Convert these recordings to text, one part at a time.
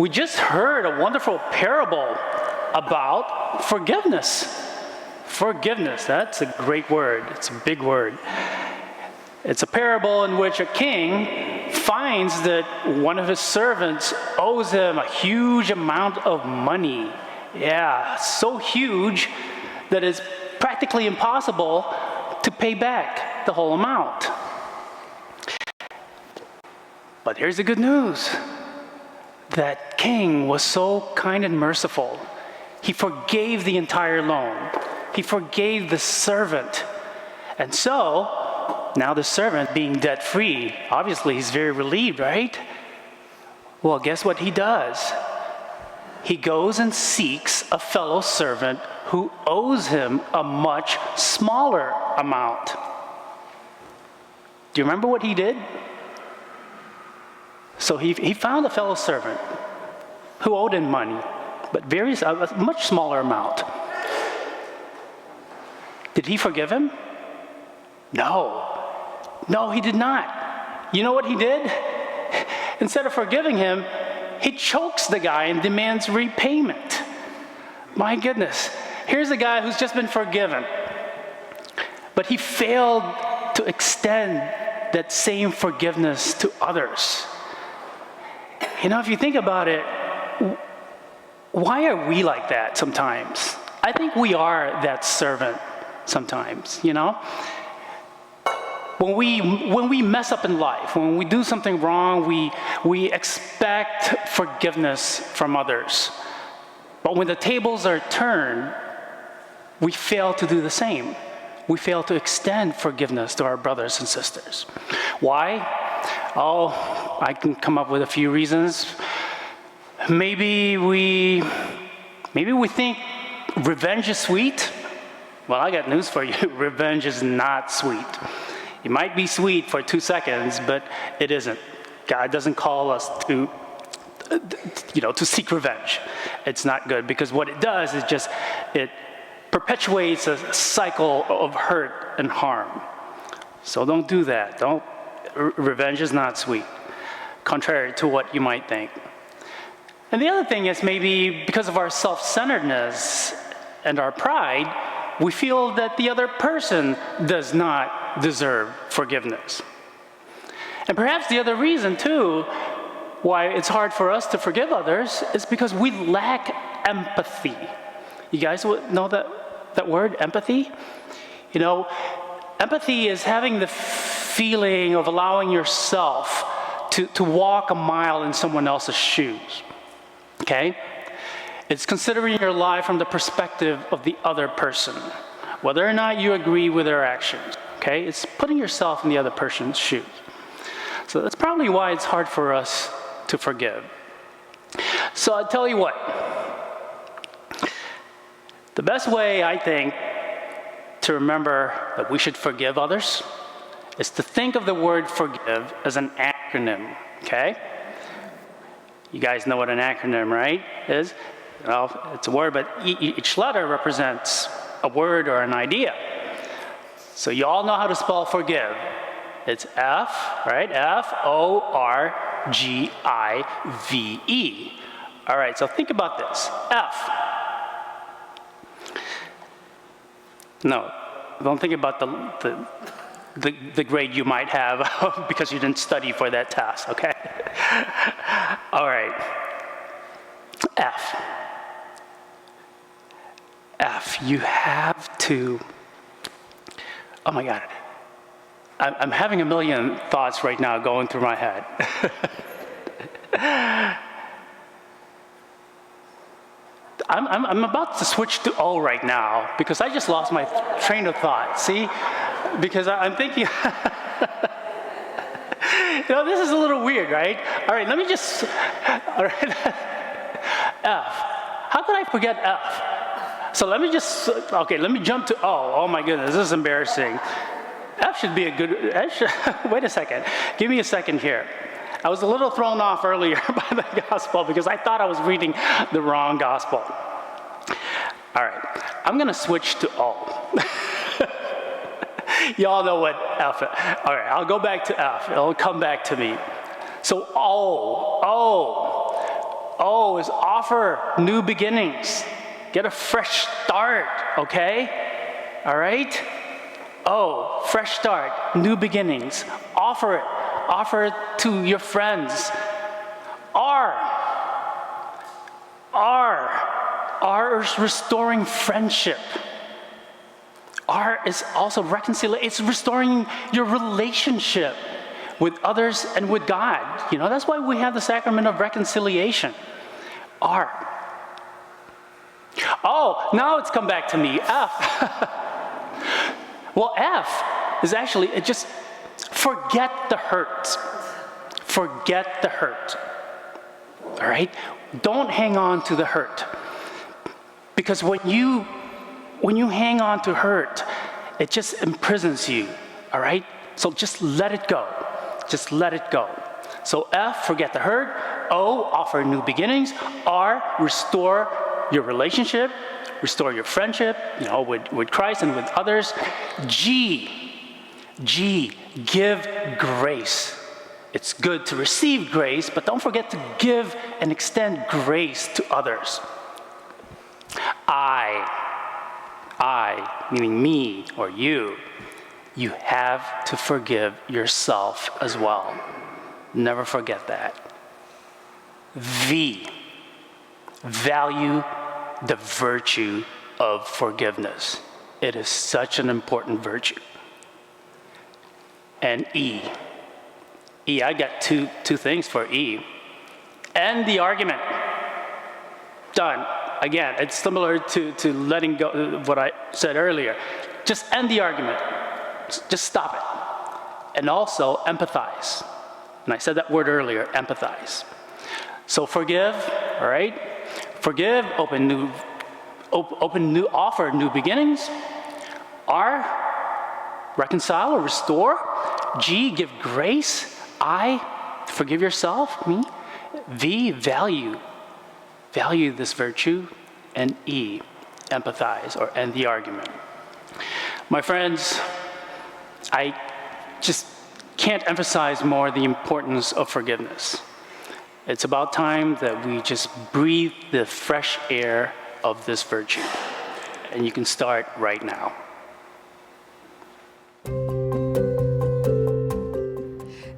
We just heard a wonderful parable about forgiveness. Forgiveness, that's a great word. It's a big word. It's a parable in which a king finds that one of his servants owes him a huge amount of money. Yeah, so huge that it's practically impossible to pay back the whole amount. But here's the good news. That king was so kind and merciful. He forgave the entire loan. He forgave the servant. And so, now the servant being debt-free, obviously he's very relieved, right? Well, guess what he does? He goes and seeks a fellow servant who owes him a much smaller amount. Do you remember what he did? So he found a fellow servant who owed him money, but a much smaller amount. Did he forgive him? No, he did not. You know what he did? Instead of forgiving him, he chokes the guy and demands repayment. My goodness. Here's a guy who's just been forgiven, but he failed to extend that same forgiveness to others. You know, if you think about it, why are we like that sometimes? I think we are that servant sometimes, you know? When we mess up in life, when we do something wrong, we expect forgiveness from others. But when the tables are turned, we fail to do the same. We fail to extend forgiveness to our brothers and sisters. Why? Oh, I can come up with a few reasons. Maybe we think revenge is sweet. Well, I got news for you. Revenge is not sweet. It might be sweet for 2 seconds, but it isn't. God doesn't call us to seek revenge. It's not good, because what it does is it perpetuates a cycle of hurt and harm. So don't do that. Revenge is not sweet, contrary to what you might think. And the other thing is, maybe because of our self-centeredness and our pride, we feel that the other person does not deserve forgiveness. And perhaps the other reason, too, why it's hard for us to forgive others is because we lack empathy. You guys know that word, empathy? You know, empathy is having the feeling of allowing yourself to walk a mile in someone else's shoes, okay? It's considering your life from the perspective of the other person, whether or not you agree with their actions, okay? It's putting yourself in the other person's shoes. So that's probably why it's hard for us to forgive. So I'll tell you what. The best way, I think, to remember that we should forgive others is to think of the word forgive as an acronym, okay? You guys know what an acronym, right, is? Well, it's a word, but each letter represents a word or an idea. So you all know how to spell forgive. It's F, right? F-O-R-G-I-V-E. All right, so think about this. F. No, don't think about the grade you might have because you didn't study for that test, okay? All right. F. F, you have to, oh my God. I'm having a million thoughts right now going through my head. I'm about to switch to O right now because I just lost my train of thought, see? Because I'm thinking, this is a little weird, right? All right, let me just, all right. F, how could I forget F? So let me jump to O. Oh my goodness, this is embarrassing. F should be a good, wait a second. Give me a second here. I was a little thrown off earlier by the gospel because I thought I was reading the wrong gospel. All right, I'm gonna switch to O. Y'all know what F is. All right, I'll go back to F. It'll come back to me. So O. O is offer new beginnings. Get a fresh start, okay? All right? O, fresh start, new beginnings. Offer it. Offer it to your friends. R is restoring friendship. R is also reconciliation. It's restoring your relationship with others and with God. You know, that's why we have the sacrament of reconciliation. R. Oh, now it's come back to me. F. Well, F is actually, it just forget the hurt. Forget the hurt. All right? Don't hang on to the hurt. Because when you hang on to hurt, it just imprisons you. All right? So just let it go. Just let it go. So F, forget the hurt. O, offer new beginnings. R, restore your relationship, restore your friendship, you know, with Christ and with others. G, give grace. It's good to receive grace, but don't forget to give and extend grace to others. I, meaning me or you have to forgive yourself as well. Never forget that. V, value the virtue of forgiveness. It is such an important virtue. And E, I got two things for E. End the argument. Done. Again, it's similar to letting go what I said earlier. Just end the argument. Just stop it. And also empathize. And I said that word earlier, empathize. So forgive, all right? Forgive, offer new beginnings. R, reconcile or restore. G, give grace. I, forgive yourself, me. V, value this virtue. And E, empathize or end the argument. My friends, I just can't emphasize more the importance of forgiveness. It's about time that we just breathe the fresh air of this virtue. And you can start right now.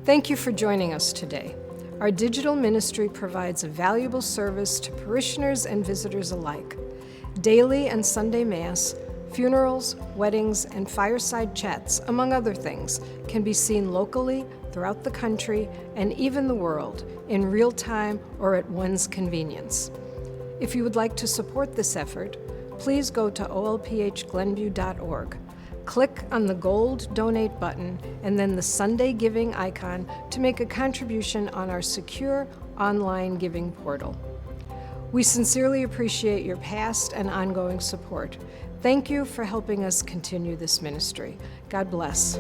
Thank you for joining us today. Our digital ministry provides a valuable service to parishioners and visitors alike. Daily and Sunday Mass, funerals, weddings, and fireside chats, among other things, can be seen locally, throughout the country, and even the world, in real time or at one's convenience. If you would like to support this effort, please go to olphglenview.org. Click on the gold donate button and then the Sunday giving icon to make a contribution on our secure online giving portal. We sincerely appreciate your past and ongoing support. Thank you for helping us continue this ministry. God bless.